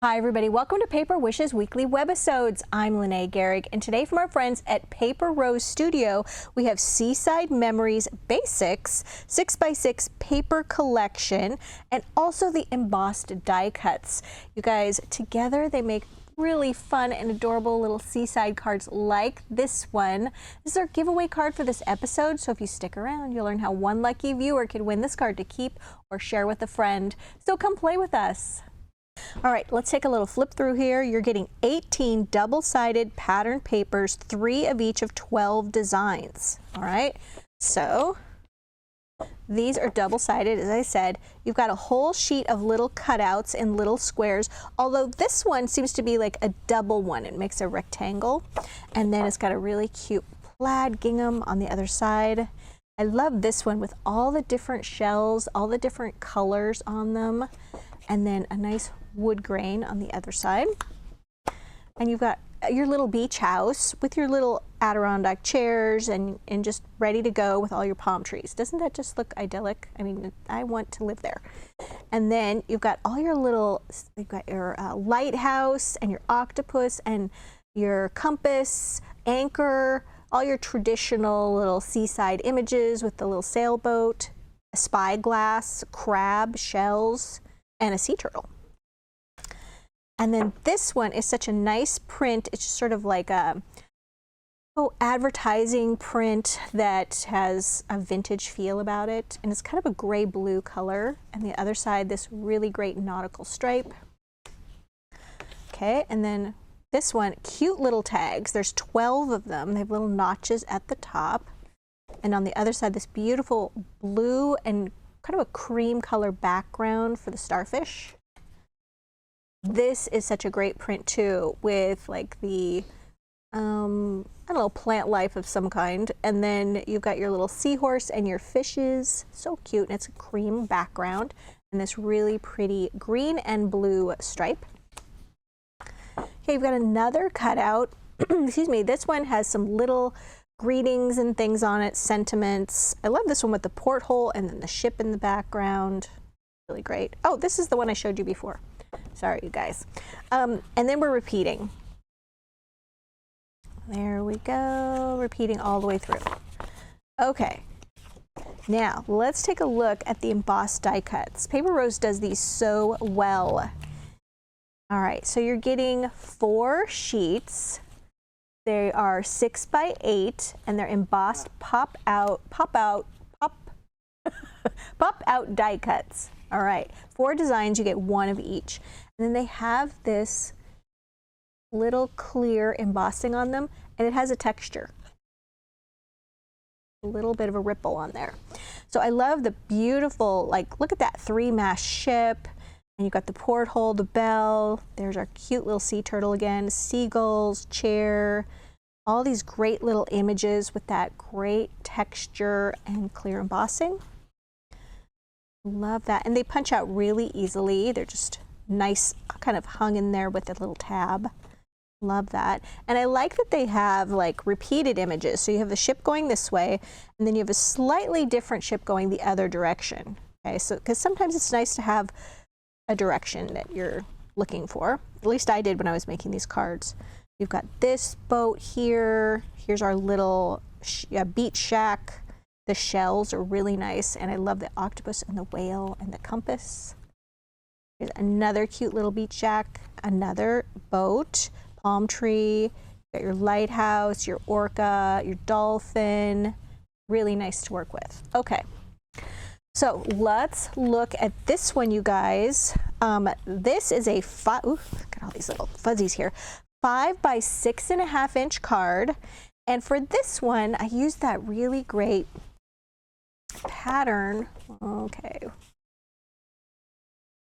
Hi everybody, welcome to Paper Wishes Weekly Webisodes. I'm Lene Gehrig, and today from our friends at Paper Rose Studio, we have Seaside Memories Basics 6x6 paper collection and also the embossed die cuts. You guys, together they make really fun and adorable little Seaside cards like this one. This is our giveaway card for this episode, so if you stick around, you'll learn how one lucky viewer can win this card to keep or share with a friend. So come play with us. All right, let's take a little flip through here. You're getting 18 double-sided pattern papers, 3 of each of 12 designs. All right, so these are double-sided, as I said. You've got a whole sheet of little cutouts in little squares, although this one seems to be like a double one. It makes a rectangle, and then it's got a really cute plaid gingham on the other side. I love this one with all the different shells, all the different colors on them, and then a nice wood grain on the other side. And you've got your little beach house with your little Adirondack chairs and just ready to go with all your palm trees. Doesn't that just look idyllic? I mean, I want to live there. And then you've got all your little, you've got your lighthouse and your octopus and your compass, anchor, all your traditional little seaside images with the little sailboat, a spyglass, crab, shells, and a sea turtle. And then this one is such a nice print. It's just sort of like a advertising print that has a vintage feel about it. And it's kind of a gray blue color. And the other side, this really great nautical stripe. Okay, and then this one, cute little tags. There's 12 of them. They have little notches at the top. And on the other side, this beautiful blue and kind of a cream color background for the starfish. This is such a great print too, with like the, I don't know, plant life of some kind. And then you've got your little seahorse and your fishes. So cute. And it's a cream background and this really pretty green and blue stripe. Okay, you've got another cutout. Excuse me. This one has some little greetings and things on it, sentiments. I love this one with the porthole and then the ship in the background. Really great. Oh, this is the one I showed you before. Sorry, you guys. And then we're repeating. There we go, repeating all the way through. Okay, now let's take a look at the embossed die cuts. Paper Rose does these so well. All right, so you're getting 4 sheets. They are 6x8, and they're embossed pop out die cuts. All right, 4 designs, you get 1 of each. And then they have this little clear embossing on them, and it has a texture. A little bit of a ripple on there. So I love the beautiful, like, look at that 3-mast ship, and you've got the porthole, the bell. There's our cute little sea turtle again, seagulls, chair, all these great little images with that great texture and clear embossing. Love that. And they punch out really easily. They're just nice, kind of hung in there with a little tab. Love that. And I like that they have like repeated images. So you have the ship going this way, and then you have a slightly different ship going the other direction. Okay, so because sometimes it's nice to have a direction that you're looking for. At least I did when I was making these cards. You've got this boat here. Here's our little beach shack. The shells are really nice, and I love the octopus and the whale and the compass. Here's another cute little beach shack, another boat, palm tree, you've got your lighthouse, your orca, your dolphin. Really nice to work with. Okay, so let's look at this one, you guys. This is a look at all these little fuzzies here. 5x6.5 inch card, and for this one, I used that really great pattern. Okay,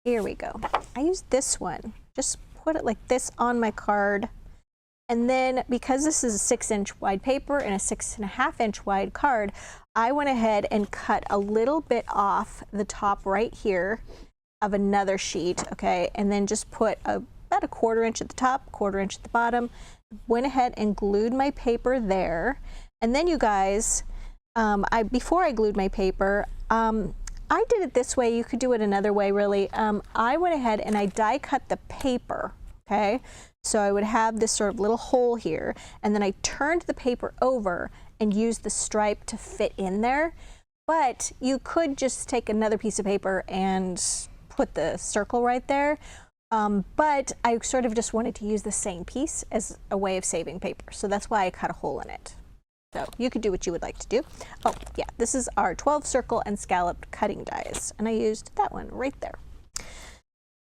here we go. I used this one. Just put it like this on my card, and then because this is a 6-inch wide paper and a 6.5 inch wide card, I went ahead and cut a little bit off the top right here of another sheet. Okay, and then just put about a 1/4 inch at the top, 1/4 inch at the bottom. Went ahead and glued my paper there, and then you guys, before I glued my paper, I did it this way. You could do it another way, really. I went ahead and I die cut the paper, okay? So I would have this sort of little hole here, and then I turned the paper over and used the stripe to fit in there. But you could just take another piece of paper and put the circle right there. But I sort of just wanted to use the same piece as a way of saving paper. So that's why I cut a hole in it. So you could do what you would like to do. Oh yeah, this is our 12 circle and scalloped cutting dies. And I used that one right there.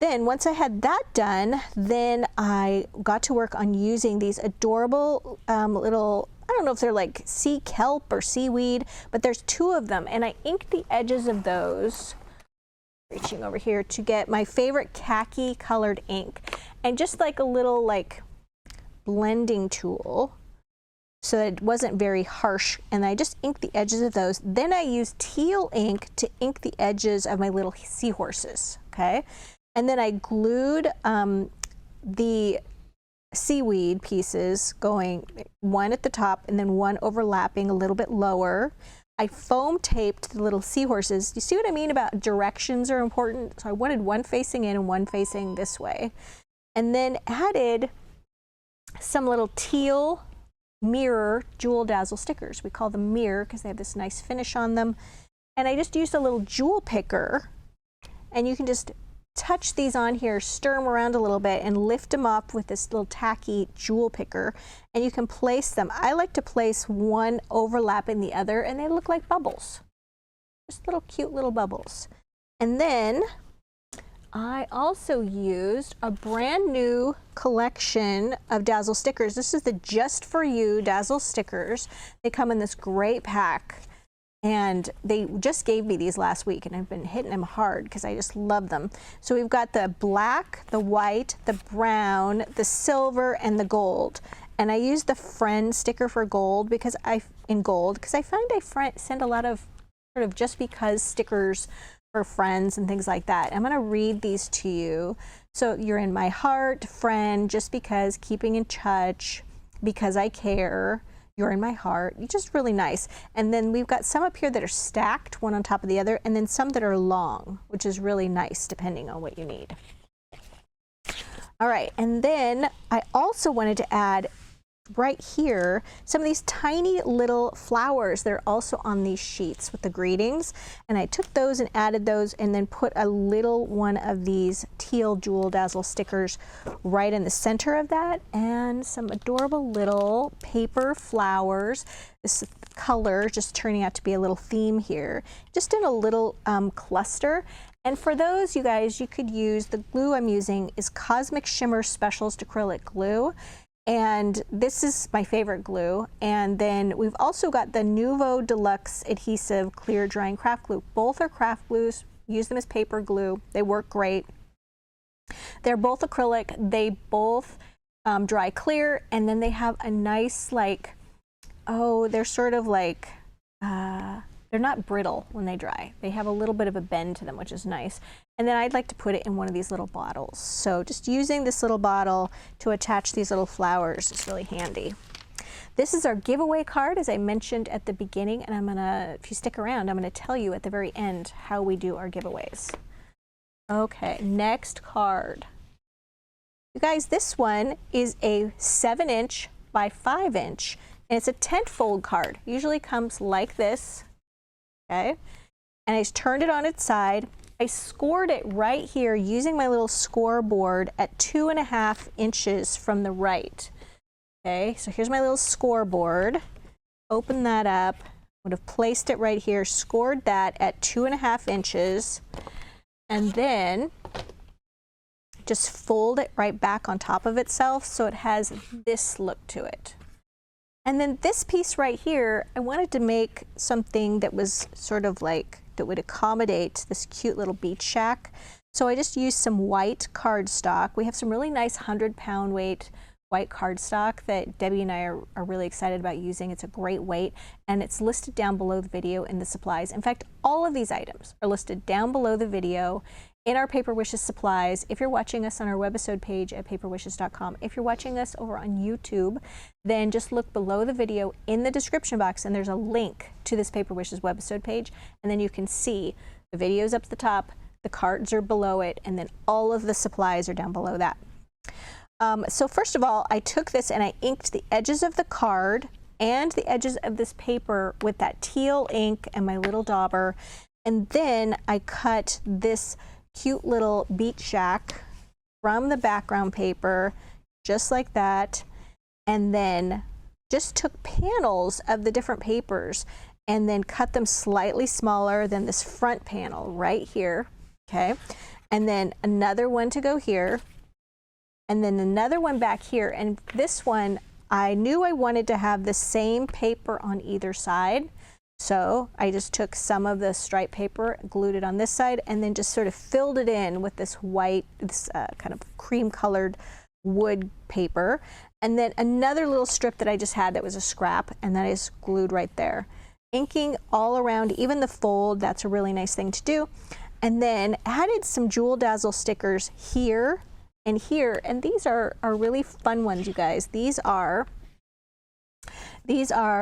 Then once I had that done, then I got to work on using these adorable little, I don't know if they're like sea kelp or seaweed, but there's 2 of them. And I inked the edges of those, reaching over here to get my favorite khaki colored ink, and just like a little like blending tool so that it wasn't very harsh, and I just inked the edges of those. Then I used teal ink to ink the edges of my little seahorses, okay? And then I glued the seaweed pieces, going one at the top and then one overlapping a little bit lower. I foam taped the little seahorses. You see what I mean about directions are important? So I wanted one facing in and one facing this way. And then added some little teal mirror jewel dazzle stickers. We call them mirror because they have this nice finish on them. And I just used a little jewel picker, and you can just touch these on here, stir them around a little bit, and lift them up with this little tacky jewel picker, and you can place them. I like to place one overlapping the other, and they look like bubbles. Just little cute little bubbles. And then I also used a brand new collection of Dazzle stickers. This is the Just For You Dazzle stickers. They come in this great pack. And they just gave me these last week, and I've been hitting them hard because I just love them. So we've got the black, the white, the brown, the silver, and the gold. And I used the friend sticker for gold because I find I send a lot of sort of just because stickers for friends and things like that. I'm going to read these to you. So you're in my heart, friend, just because, keeping in touch, because I care. You're in my heart. You're just really nice. And then we've got some up here that are stacked, one on top of the other, and then some that are long, which is really nice depending on what you need. All right, and then I also wanted to add right here some of these tiny little flowers that are also on these sheets with the greetings, and I took those and added those, and then put a little one of these teal jewel dazzle stickers right in the center of that, and some adorable little paper flowers. This color just turning out to be a little theme here, just in a little cluster. And for those, you guys, you could use the glue I'm using is Cosmic Shimmer Specialist acrylic glue. And this is my favorite glue. And then we've also got the Nuvo Deluxe Adhesive Clear Drying Craft Glue. Both are craft glues. Use them as paper glue. They work great. They're both acrylic. They both dry clear. And then they have a nice, like, oh, they're sort of like, they're not brittle when they dry. They have a little bit of a bend to them, which is nice. And then I'd like to put it in one of these little bottles. So just using this little bottle to attach these little flowers is really handy. This is our giveaway card, as I mentioned at the beginning, and I'm gonna, if you stick around, I'm gonna tell you at the very end how we do our giveaways. Okay, next card. You guys, this one is a 7" by 5", and it's a tent fold card. Usually comes like this. Okay, and I just turned it on its side. I scored it right here using my little scoreboard at 2.5 inches from the right. Okay, so here's my little scoreboard. Open that up. Would have placed it right here, scored that at 2.5 inches, and then just fold it right back on top of itself so it has this look to it. And then this piece right here, I wanted to make something that was sort of like, that would accommodate this cute little beach shack. So I just used some white cardstock. We have some really nice 100-pound weight white cardstock that Debbie and I are really excited about using. It's a great weight, and it's listed down below the video in the supplies. In fact, all of these items are listed down below the video in our Paper Wishes supplies. If you're watching us on our webisode page at paperwishes.com, if you're watching us over on YouTube, then just look below the video in the description box, and there's a link to this Paper Wishes webisode page, and then you can see The video's up at the top, the cards are below it, and then all of the supplies are down below that. So first of all, I took this and I inked the edges of the card and the edges of this paper with that teal ink and my little dauber. And then I cut this cute little beach shack from the background paper, just like that. And then just took panels of the different papers and then cut them slightly smaller than this front panel right here, okay? And then another one to go here, and then another one back here. And this one, I knew I wanted to have the same paper on either side. So I just took some of the stripe paper, glued it on this side, and then just sort of filled it in with this white, this kind of cream colored wood paper. And then another little strip that I just had that was a scrap, and that is glued right there. Inking all around, even the fold, that's a really nice thing to do. And then added some Jewel Dazzle stickers here and here, and these are really fun ones, you guys. These are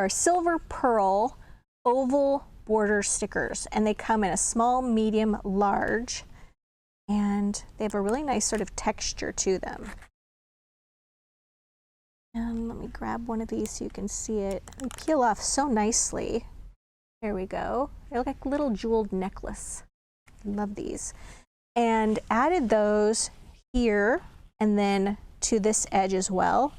silver pearl oval border stickers, and they come in a small, medium, large, and they have a really nice sort of texture to them. And let me grab one of these so you can see it. They peel off so nicely. There we go. They look like a little jeweled necklace. Love these. And added those here and then to this edge as well.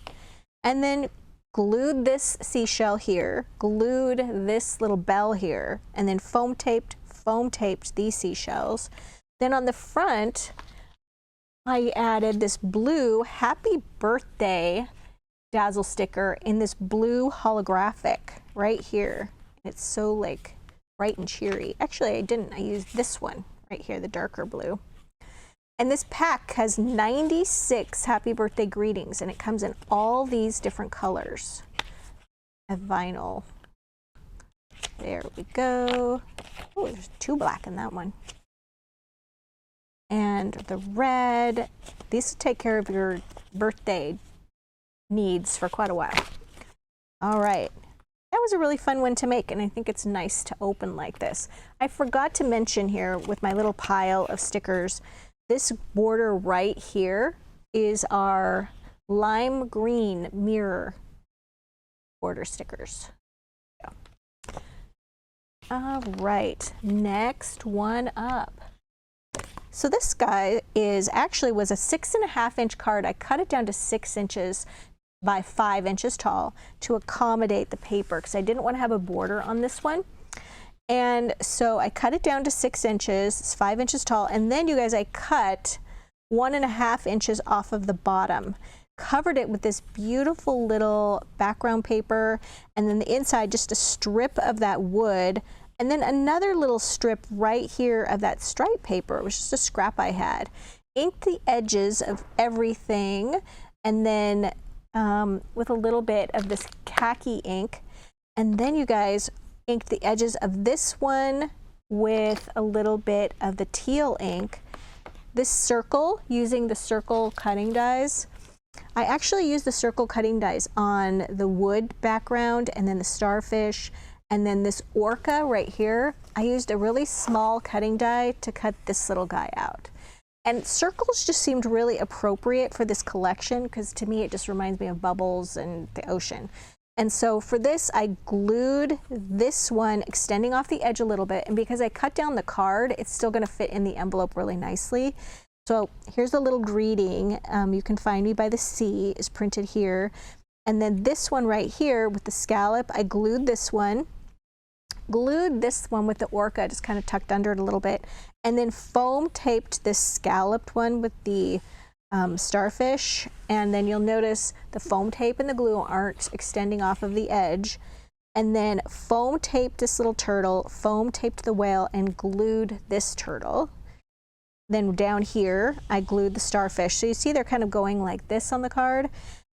And then glued this seashell here, glued this little bell here, and then foam taped these seashells. Then on the front, I added this blue Happy Birthday Dazzle sticker in this blue holographic right here. It's so like bright and cheery. Actually, I didn't. I used this one right here, the darker blue. And this pack has 96 happy birthday greetings, and it comes in all these different colors of vinyl. There we go. Oh, there's two black in that one. And the red. These will take care of your birthday needs for quite a while. All right. That was a really fun one to make, and I think it's nice to open like this. I forgot to mention here with my little pile of stickers, this border right here is our lime green mirror border stickers. Yeah. All right, next one up. So this guy was a 6.5 inch card. I cut it down to 6 inches by 5 inches tall to accommodate the paper because I didn't want to have a border on this one. And so I cut it down to 6 inches, it's 5 inches tall, and then you guys, I cut 1.5 inches off of the bottom, covered it with this beautiful little background paper, and then the inside just a strip of that wood, and then another little strip right here of that stripe paper. It was just a scrap I had. Inked the edges of everything, and then with a little bit of this khaki ink, and then you guys inked the edges of this one with a little bit of the teal ink. This circle, using the circle cutting dies. I actually used the circle cutting dies on the wood background and then the starfish, and then this orca right here. I used a really small cutting die to cut this little guy out. And circles just seemed really appropriate for this collection because to me it just reminds me of bubbles and the ocean. And so for this, I glued this one extending off the edge a little bit, and because I cut down the card, it's still going to fit in the envelope really nicely. So here's a little greeting. You can find me by the sea is printed here. And then this one right here with the scallop, I glued this one with the orca, just kind of tucked under it a little bit, and then foam taped this scalloped one with the starfish, and then you'll notice the foam tape and the glue aren't extending off of the edge, and then foam taped this little turtle, foam taped the whale, and glued this turtle. Then down here I glued the starfish, so you see they're kind of going like this on the card,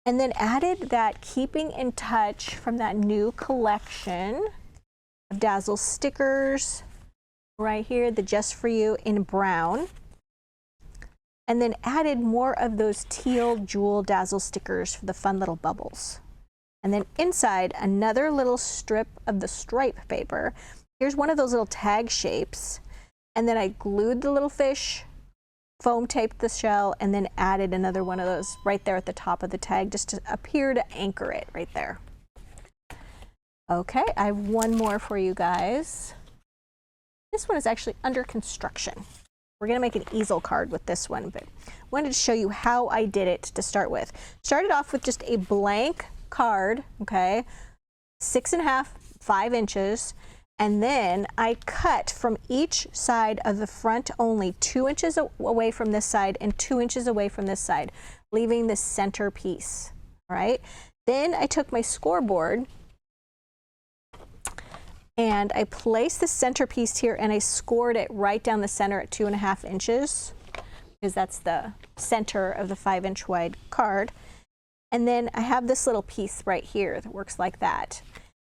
and then added that Keeping in Touch from that new collection of Dazzle stickers right here, the Just For You in brown. And then added more of those teal Jewel Dazzle stickers for the fun little bubbles. And then inside, another little strip of the stripe paper. Here's one of those little tag shapes. and then I glued the little fish, foam taped the shell, and then added another one of those right there at the top of the tag just to appear to anchor it right there. Okay, I have one more for you guys. This one is actually under construction. We're gonna make an easel card with this one, but I wanted to show you how I did it to start with. Started off with just a blank card, okay, 6.5, 5 inches, and then I cut from each side of the front only 2 inches away from this side and 2 inches away from this side, leaving the center piece, all right? Then I took my scoreboard and I placed the centerpiece here and I scored it right down the center at 2.5 inches because that's the center of the 5-inch wide card. And then I have this little piece right here that works like that.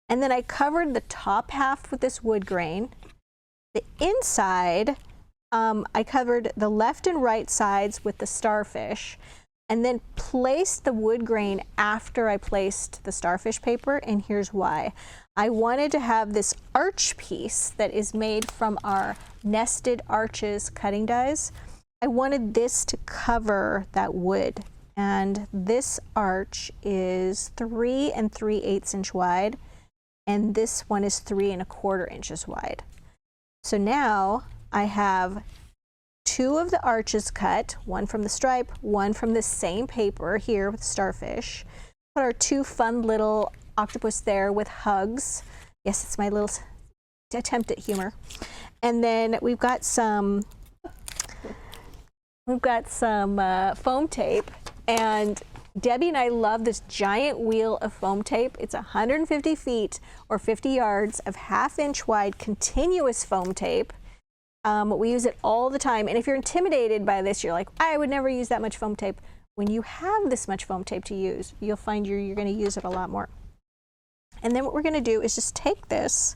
And then I covered the top half with this wood grain. The inside, I covered the left and right sides with the starfish, and then placed the wood grain after I placed the starfish paper, and here's why. I wanted to have this arch piece that is made from our nested arches cutting dies. I wanted this to cover that wood, and this arch is 3 3/8 inch wide, and this one is 3 1/4 inches wide. So now I have 2 of the arches cut, one from the stripe, one from the same paper here with starfish. Put our 2 fun little octopus there with hugs. Yes, it's my little attempt at humor. And then we've got some foam tape, and Debbie and I love this giant wheel of foam tape. It's 150 feet or 50 yards of 1/2 inch wide continuous foam tape. We use it all the time. And if you're intimidated by this, you're like, I would never use that much foam tape. When you have this much foam tape to use, you'll find you're going to use it a lot more. And then what we're going to do is just take this,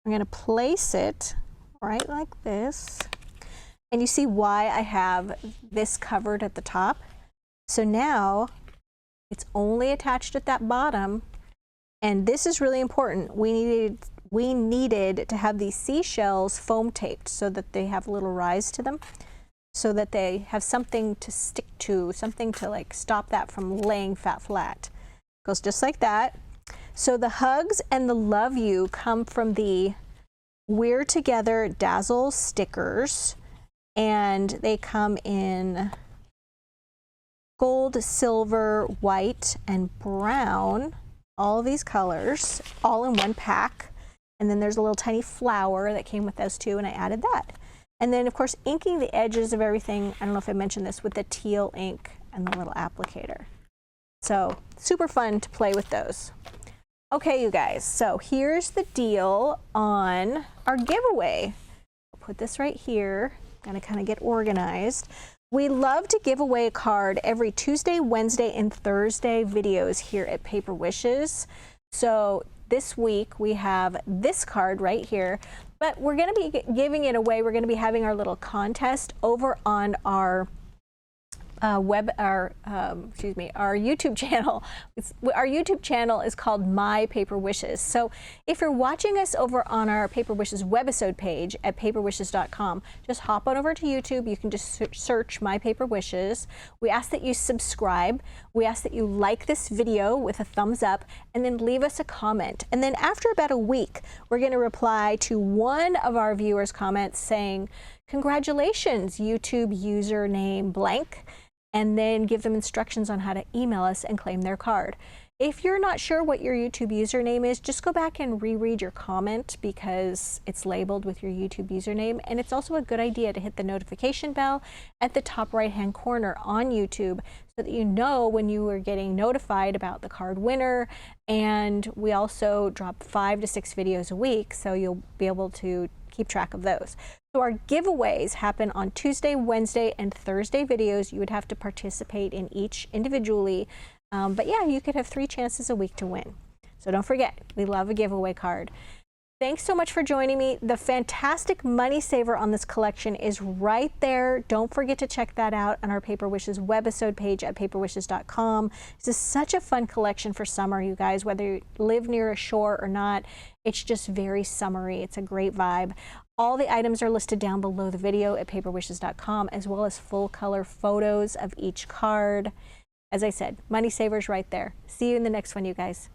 we're going to place it right like this. And you see why I have this covered at the top. So now it's only attached at that bottom, and this is really important. We needed to have these seashells foam taped so that they have a little rise to them, so that they have something to stick to, something to like stop that from laying flat. Goes just like that. So the hugs and the love you come from the We're Together Dazzle stickers, and they come in gold, silver, white, and brown, all of these colors, all in one pack. And then there's a little tiny flower that came with those 2, and I added that. And then, of course, inking the edges of everything, I don't know if I mentioned this, with the teal ink and the little applicator. So super fun to play with those. Okay, you guys, so here's the deal on our giveaway. I'll put this right here. I'm gonna kind of get organized. We love to give away a card every Tuesday, Wednesday, and Thursday videos here at Paper Wishes. So this week we have this card right here, but we're going to be giving it away. We're going to be having our little contest over on our our YouTube channel. Our YouTube channel is called My Paper Wishes. So if you're watching us over on our Paper Wishes webisode page at paperwishes.com, just hop on over to YouTube. You can just search My Paper Wishes. We ask that you subscribe. We ask that you like this video with a thumbs up, and then leave us a comment. And then after about a week, we're going to reply to one of our viewers' comments saying, congratulations, YouTube username blank, and then give them instructions on how to email us and claim their card. If you're not sure what your YouTube username is, just go back and reread your comment because it's labeled with your YouTube username. And it's also a good idea to hit the notification bell at the top right-hand corner on YouTube so that you know when you are getting notified about the card winner. And we also drop 5 to 6 videos a week, so you'll be able to keep track of those. So our giveaways happen on Tuesday, Wednesday, and Thursday videos. You would have to participate in each individually. But yeah, you could have 3 chances a week to win. So don't forget, we love a giveaway card. Thanks so much for joining me. The fantastic money saver on this collection is right there. Don't forget to check that out on our Paper Wishes webisode page at paperwishes.com. This is such a fun collection for summer, you guys, whether you live near a shore or not. It's just very summery. It's a great vibe. All the items are listed down below the video at paperwishes.com, as well as full color photos of each card. As I said, money savers right there. See you in the next one, you guys.